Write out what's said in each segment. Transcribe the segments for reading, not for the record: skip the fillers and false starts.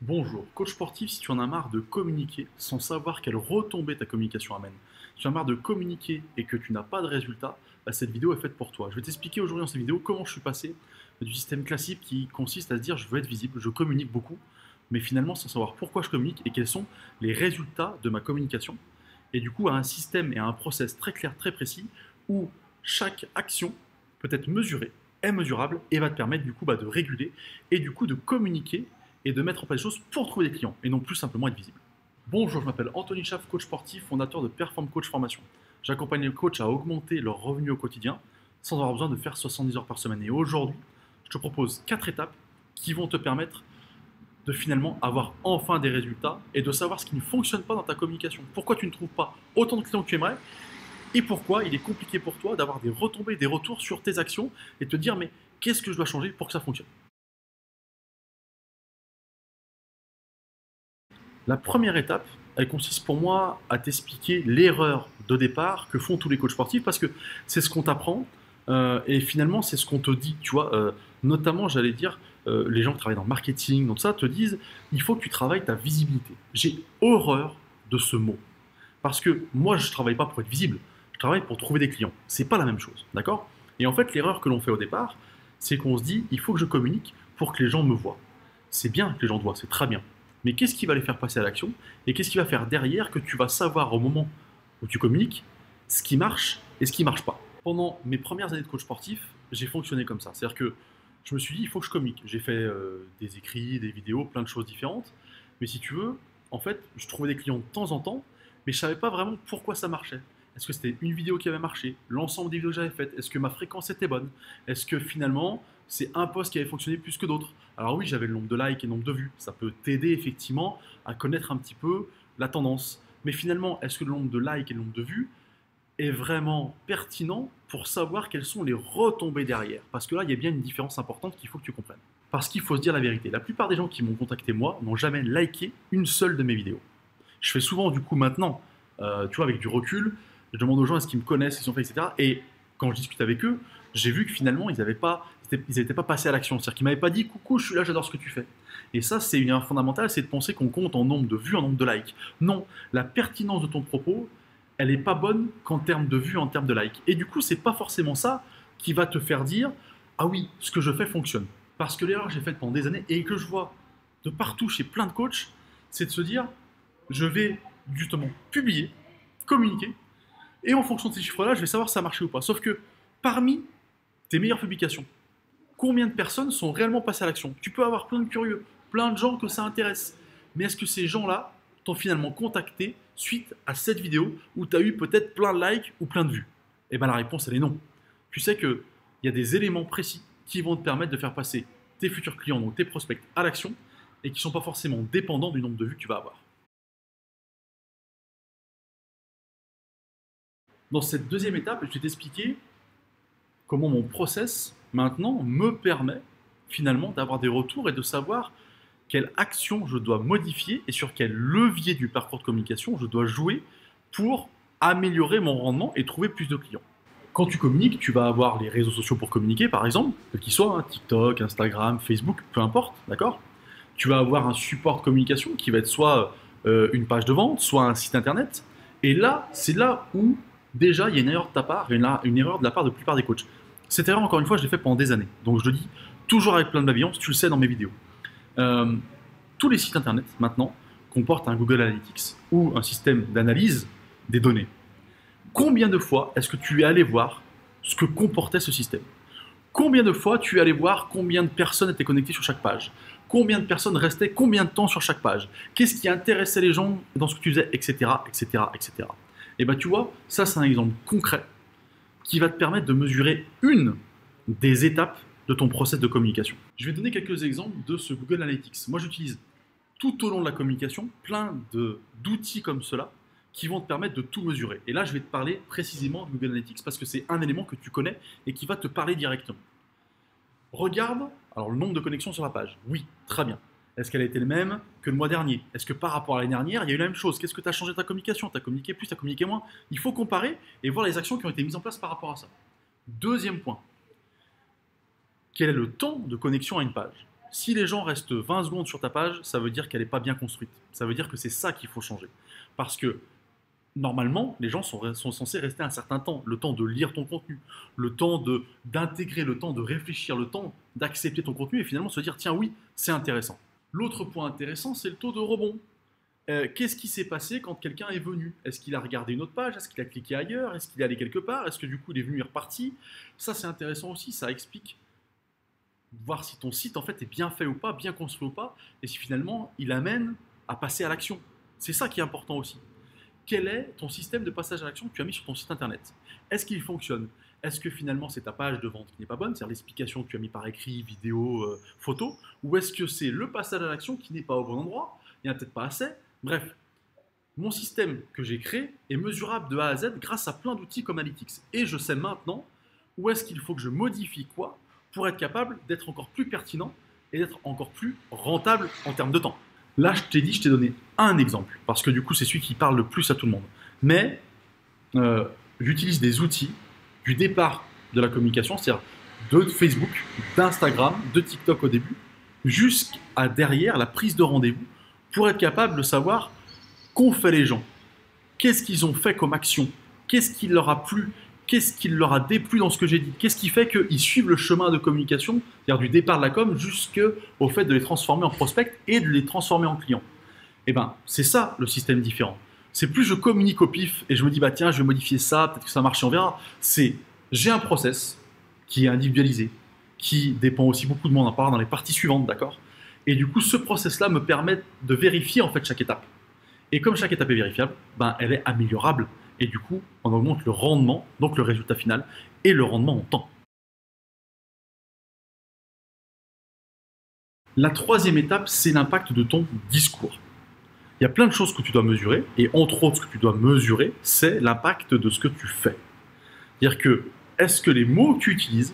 Bonjour, coach sportif, si tu en as marre de communiquer sans savoir quelle retombée ta communication amène, si tu en as marre de communiquer et que tu n'as pas de résultat, bah, cette vidéo est faite pour toi. Je vais t'expliquer aujourd'hui dans cette vidéo comment je suis passé du système classique qui consiste à se dire je veux être visible, je communique beaucoup, mais finalement sans savoir pourquoi je communique et quels sont les résultats de ma communication. Et du coup à un système et à un process très clair, très précis, où chaque action peut être mesurée, est mesurable et va te permettre du coup de réguler et du coup de communiquer et de mettre en place des choses pour trouver des clients et non plus simplement être visible. Bonjour, je m'appelle Anthony Schaff, coach sportif, fondateur de Perform Coach Formation. J'accompagne les coachs à augmenter leur revenu au quotidien sans avoir besoin de faire 70 heures par semaine. Et aujourd'hui, je te propose 4 étapes qui vont te permettre de finalement avoir enfin des résultats et de savoir ce qui ne fonctionne pas dans ta communication. Pourquoi tu ne trouves pas autant de clients que tu aimerais et pourquoi il est compliqué pour toi d'avoir des retombées, des retours sur tes actions et te dire mais qu'est-ce que je dois changer pour que ça fonctionne. La première étape, elle consiste pour moi à t'expliquer l'erreur de départ que font tous les coachs sportifs parce que c'est ce qu'on t'apprend et finalement c'est ce qu'on te dit, tu vois. Notamment, j'allais dire, les gens qui travaillent dans le marketing, donc ça, te disent il faut que tu travailles ta visibilité. J'ai horreur de ce mot parce que moi je ne travaille pas pour être visible, je travaille pour trouver des clients. C'est pas la même chose, d'accord? Et en fait, l'erreur que l'on fait au départ, c'est qu'on se dit il faut que je communique pour que les gens me voient. C'est bien que les gens te voient, c'est très bien. Mais qu'est-ce qui va les faire passer à l'action et qu'est-ce qui va faire derrière que tu vas savoir au moment où tu communiques ce qui marche et ce qui marche pas. Pendant mes premières années de coach sportif, j'ai fonctionné comme ça. C'est-à-dire que je me suis dit, il faut que je communique. J'ai fait des écrits, des vidéos, plein de choses différentes. Mais si tu veux, en fait, je trouvais des clients de temps en temps, mais je savais pas vraiment pourquoi ça marchait. Est-ce que c'était une vidéo qui avait marché, l'ensemble des vidéos que j'avais faites, est-ce que ma fréquence était bonne, est-ce que finalement c'est un post qui avait fonctionné plus que d'autres. Alors oui, j'avais le nombre de likes et le nombre de vues, ça peut t'aider effectivement à connaître un petit peu la tendance. Mais finalement, est-ce que le nombre de likes et le nombre de vues est vraiment pertinent pour savoir quelles sont les retombées derrière? Parce que là, il y a bien une différence importante qu'il faut que tu comprennes. Parce qu'il faut se dire la vérité, la plupart des gens qui m'ont contacté moi n'ont jamais liké une seule de mes vidéos. Je fais souvent du coup maintenant, tu vois, avec du recul, je demande aux gens est-ce qu'ils me connaissent, ils sont faits, etc. Et quand je discute avec eux, j'ai vu que finalement, ils n'étaient pas passés à l'action. C'est-à-dire qu'ils m'avaient pas dit coucou, je suis là, j'adore ce que tu fais. Et ça, c'est une erreur fondamentale, c'est de penser qu'on compte en nombre de vues, en nombre de likes. Non, la pertinence de ton propos, elle n'est pas bonne qu'en termes de vues, en termes de likes. Et du coup, c'est pas forcément ça qui va te faire dire ah oui, ce que je fais fonctionne. Parce que l'erreur que j'ai faite pendant des années et que je vois de partout chez plein de coachs, c'est de se dire je vais justement publier, communiquer, et en fonction de ces chiffres-là, je vais savoir si ça a marché ou pas. Sauf que parmi tes meilleures publications, combien de personnes sont réellement passées à l'action? Tu peux avoir plein de curieux, plein de gens que ça intéresse. Mais est-ce que ces gens-là t'ont finalement contacté suite à cette vidéo où tu as eu peut-être plein de likes ou plein de vues? Eh bien la réponse, elle est non. Tu sais qu'il y a des éléments précis qui vont te permettre de faire passer tes futurs clients, donc tes prospects, à l'action et qui ne sont pas forcément dépendants du nombre de vues que tu vas avoir. Dans cette deuxième étape, je vais t'expliquer comment mon process maintenant me permet finalement d'avoir des retours et de savoir quelle action je dois modifier et sur quel levier du parcours de communication je dois jouer pour améliorer mon rendement et trouver plus de clients. Quand tu communiques, tu vas avoir les réseaux sociaux pour communiquer, par exemple, quels qu'ils soient, hein, TikTok, Instagram, Facebook, peu importe, d'accord? Tu vas avoir un support de communication qui va être soit une page de vente, soit un site internet. Et là, c'est là où déjà il y a une erreur de ta part, une erreur de la part de la plupart des coachs. Cette erreur, encore une fois, je l'ai fait pendant des années. Donc je le dis toujours avec plein de bienveillance, tu le sais dans mes vidéos. Euh, Tous les sites internet maintenant comportent un Google Analytics ou un système d'analyse des données. Combien de fois est-ce que tu es allé voir ce que comportait ce système? Combien de fois tu es allé voir combien de personnes étaient connectées sur chaque page? Combien de personnes restaient combien de temps sur chaque page? Qu'est-ce qui intéressait les gens dans ce que tu faisais, etc., etc., etc. Et bien tu vois, ça c'est un exemple concret qui va te permettre de mesurer une des étapes de ton process de communication. Je vais donner quelques exemples de ce Google Analytics. Moi j'utilise tout au long de la communication plein d'outils comme cela qui vont te permettre de tout mesurer. Et là, je vais te parler précisément de Google Analytics parce que c'est un élément que tu connais et qui va te parler directement. Regarde, alors le nombre de connexions sur la page. Oui, très bien. Est-ce qu'elle a été le même que le mois dernier? Est-ce que par rapport à l'année dernière, il y a eu la même chose? Qu'est-ce que tu as changé de ta communication? Tu as communiqué plus, tu as communiqué moins? Il faut comparer et voir les actions qui ont été mises en place par rapport à ça. Deuxième point, quel est le temps de connexion à une page? Si les gens restent 20 secondes sur ta page, ça veut dire qu'elle n'est pas bien construite. Ça veut dire que c'est ça qu'il faut changer. Parce que normalement, les gens sont censés rester un certain temps, le temps de lire ton contenu, le temps d'intégrer, le temps de réfléchir, le temps d'accepter ton contenu et finalement se dire tiens oui, c'est intéressant. L'autre point intéressant, c'est le taux de rebond. Qu'est-ce qui s'est passé quand quelqu'un est venu? Est-ce qu'il a regardé une autre page? Est-ce qu'il a cliqué ailleurs? Est-ce qu'il est allé quelque part? Est-ce que du coup il est venu et reparti? Ça c'est intéressant aussi, ça explique voir si ton site en fait est bien fait ou pas, bien construit ou pas, et si finalement il amène à passer à l'action. C'est ça qui est important aussi. Quel est ton système de passage à l'action que tu as mis sur ton site internet? Est-ce qu'il fonctionne? Est-ce que finalement c'est ta page de vente qui n'est pas bonne, c'est-à-dire l'explication que tu as mis par écrit, vidéo, photo, ou est-ce que c'est le passage à l'action qui n'est pas au bon endroit, il n'y en a peut-être pas assez? Bref, mon système que j'ai créé est mesurable de A à Z grâce à plein d'outils comme Analytics. Et je sais maintenant où est-ce qu'il faut que je modifie quoi pour être capable d'être encore plus pertinent et d'être encore plus rentable en termes de temps. Là, je t'ai donné un exemple, parce que du coup, c'est celui qui parle le plus à tout le monde. Mais j'utilise des outils du départ de la communication, c'est-à-dire de Facebook, d'Instagram, de TikTok au début, jusqu'à derrière la prise de rendez-vous, pour être capable de savoir qu'ont fait les gens, qu'est-ce qu'ils ont fait comme action, qu'est-ce qui leur a plu, qu'est-ce qui leur a déplu dans ce que j'ai dit, qu'est-ce qui fait qu'ils suivent le chemin de communication, c'est-à-dire du départ de la com jusqu'au fait de les transformer en prospects et de les transformer en clients. Et bien, c'est ça le système différent. C'est plus je communique au pif et je me dis, bah tiens, je vais modifier ça, peut-être que ça marche, on verra. C'est, j'ai un process qui est individualisé, qui dépend aussi beaucoup de mon part dans les parties suivantes, d'accord? Et du coup, ce process-là me permet de vérifier en fait chaque étape. Et comme chaque étape est vérifiable, ben, elle est améliorable. Et du coup, on augmente le rendement, donc le résultat final, et le rendement en temps. La troisième étape, c'est l'impact de ton discours. Il y a plein de choses que tu dois mesurer, et entre autres, ce que tu dois mesurer, c'est l'impact de ce que tu fais. C'est-à-dire que, est-ce que les mots que tu utilises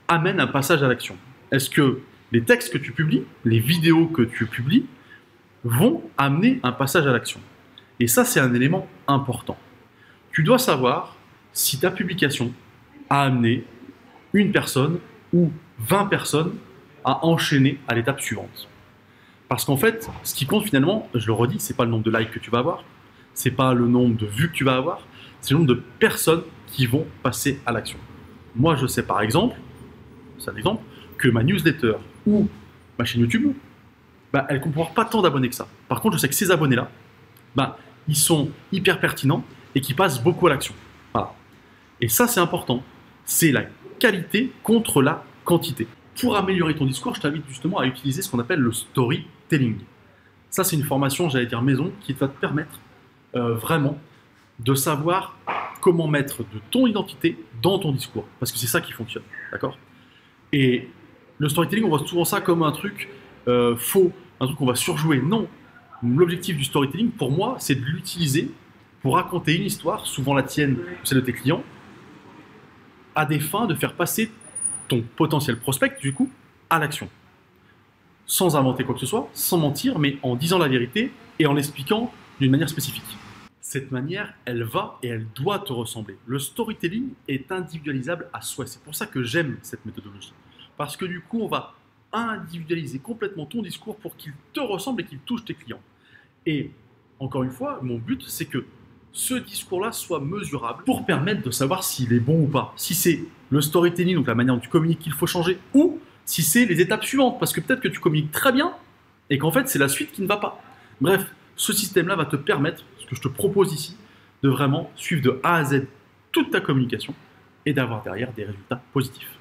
amènent un passage à l'action? Est-ce que les textes que tu publies, les vidéos que tu publies, vont amener un passage à l'action? Et ça, c'est un élément important. Tu dois savoir si ta publication a amené une personne ou 20 personnes à enchaîner à l'étape suivante. Parce qu'en fait, ce qui compte finalement, je le redis, c'est pas le nombre de likes que tu vas avoir, c'est pas le nombre de vues que tu vas avoir, c'est le nombre de personnes qui vont passer à l'action. Moi, je sais par exemple, c'est un exemple, que ma newsletter ou ma chaîne YouTube, bah, elle ne comporte pas tant d'abonnés que ça. Par contre, je sais que ces abonnés-là, bah, ils sont hyper pertinents et qui passent beaucoup à l'action. Voilà. Et ça, c'est important. C'est la qualité contre la quantité. Pour améliorer ton discours, je t'invite justement à utiliser ce qu'on appelle le storytelling. Ça, c'est une formation, j'allais dire maison, qui va te permettre vraiment de savoir comment mettre de ton identité dans ton discours. Parce que c'est ça qui fonctionne. D'accord? Et le storytelling, on voit souvent ça comme un truc faux, un truc qu'on va surjouer. Non. L'objectif du storytelling, pour moi, c'est de l'utiliser pour raconter une histoire, souvent la tienne, celle de tes clients, à des fins de faire passer ton potentiel prospect, du coup, à l'action. Sans inventer quoi que ce soit, sans mentir, mais en disant la vérité et en l'expliquant d'une manière spécifique. Cette manière, elle va et elle doit te ressembler. Le storytelling est individualisable à souhait. C'est pour ça que j'aime cette méthodologie. Parce que du coup, on va individualiser complètement ton discours pour qu'il te ressemble et qu'il touche tes clients. Et encore une fois, mon but, c'est que ce discours-là soit mesurable pour permettre de savoir s'il est bon ou pas. Si c'est le storytelling, donc la manière dont tu communiques qu'il faut changer, ou si c'est les étapes suivantes, parce que peut-être que tu communiques très bien et qu'en fait, c'est la suite qui ne va pas. Bref, ce système-là va te permettre, ce que je te propose ici, de vraiment suivre de A à Z toute ta communication et d'avoir derrière des résultats positifs.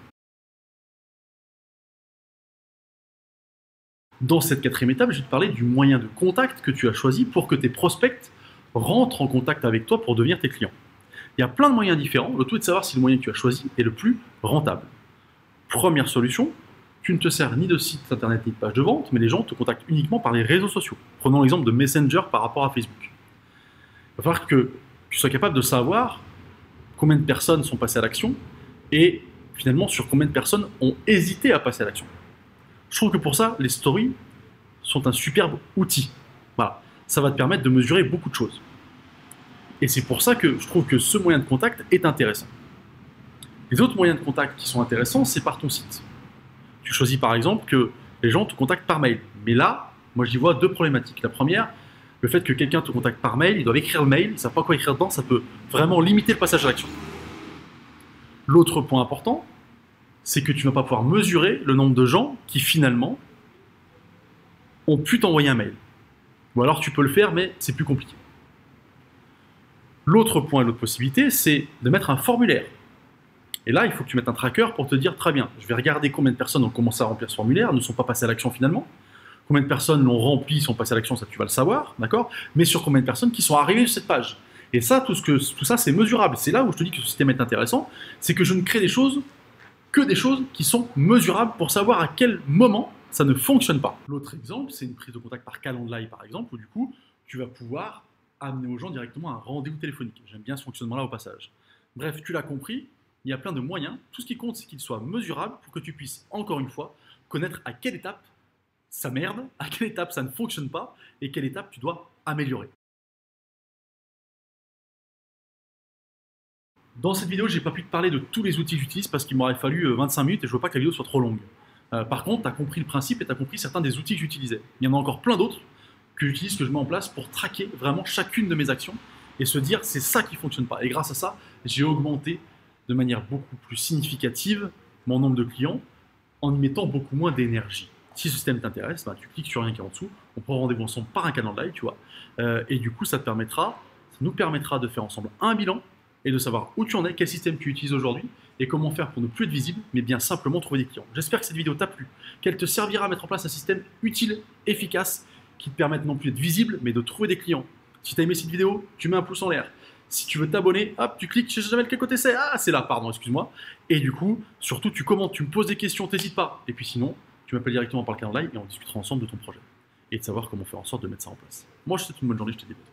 Dans cette quatrième étape, je vais te parler du moyen de contact que tu as choisi pour que tes prospects rentrent en contact avec toi pour devenir tes clients. Il y a plein de moyens différents, le tout est de savoir si le moyen que tu as choisi est le plus rentable. Première solution, tu ne te sers ni de site internet ni de page de vente, mais les gens te contactent uniquement par les réseaux sociaux. Prenons l'exemple de Messenger par rapport à Facebook. Il va falloir que tu sois capable de savoir combien de personnes sont passées à l'action et finalement sur combien de personnes ont hésité à passer à l'action. Je trouve que pour ça, les stories sont un superbe outil. Voilà. Ça va te permettre de mesurer beaucoup de choses. Et c'est pour ça que je trouve que ce moyen de contact est intéressant. Les autres moyens de contact qui sont intéressants, c'est par ton site. Tu choisis par exemple qu'il les gens te contactent par mail. Mais là, moi j'y vois deux problématiques. La première, le fait que quelqu'un te contacte par mail, ils doivent écrire le mail, ils ne savent pas quoi écrire dedans, ça peut vraiment limiter le passage à l'action. L'autre point important, c'est que tu ne vas pas pouvoir mesurer le nombre de gens qui finalement ont pu t'envoyer un mail. Ou alors tu peux le faire, mais c'est plus compliqué. L'autre point, l'autre possibilité, c'est de mettre un formulaire. Et là, il faut que tu mettes un tracker pour te dire, très bien, je vais regarder combien de personnes ont commencé à remplir ce formulaire, ne sont pas passées à l'action finalement, combien de personnes l'ont rempli, sont passées à l'action, ça tu vas le savoir, d'accord? Mais sur combien de personnes qui sont arrivées sur cette page. Et ça, tout ça, c'est mesurable. C'est là où je te dis que ce système est intéressant, c'est que je ne crée que des choses qui sont mesurables pour savoir à quel moment ça ne fonctionne pas. L'autre exemple, c'est une prise de contact par Calendly, par exemple, où du coup, tu vas pouvoir amener aux gens directement un rendez-vous téléphonique. J'aime bien ce fonctionnement-là au passage. Bref, tu l'as compris, il y a plein de moyens. Tout ce qui compte, c'est qu'il soit mesurable pour que tu puisses, encore une fois, connaître à quelle étape ça merde, à quelle étape ça ne fonctionne pas et quelle étape tu dois améliorer. Dans cette vidéo, je n'ai pas pu te parler de tous les outils que j'utilise parce qu'il m'aurait fallu 25 minutes et je ne veux pas que la vidéo soit trop longue. Par contre, tu as compris le principe et tu as compris certains des outils que j'utilisais. Il y en a encore plein d'autres que j'utilise, que je mets en place pour traquer vraiment chacune de mes actions et se dire c'est ça qui ne fonctionne pas. Et grâce à ça, j'ai augmenté de manière beaucoup plus significative mon nombre de clients en y mettant beaucoup moins d'énergie. Si ce système t'intéresse, bah, tu cliques sur un lien qui est en dessous, on prend rendez-vous ensemble par un calendrier, tu vois. Et du coup, ça nous permettra de faire ensemble un bilan et de savoir où tu en es, quel système tu utilises aujourd'hui et comment faire pour ne plus être visible, mais bien simplement trouver des clients. J'espère que cette vidéo t'a plu, qu'elle te servira à mettre en place un système utile, efficace, qui te permette non plus d'être visible, mais de trouver des clients. Si tu as aimé cette vidéo, tu mets un pouce en l'air. Si tu veux t'abonner, hop, tu cliques, je sais jamais de quel côté c'est. Ah, c'est là, pardon, excuse-moi. Et du coup, surtout, tu commentes, tu me poses des questions, t'hésites pas. Et puis sinon, tu m'appelles directement par le calendrier et on discutera ensemble de ton projet. Et de savoir comment faire en sorte de mettre ça en place. Moi, je te souhaite une bonne journée, je te dis à bientôt.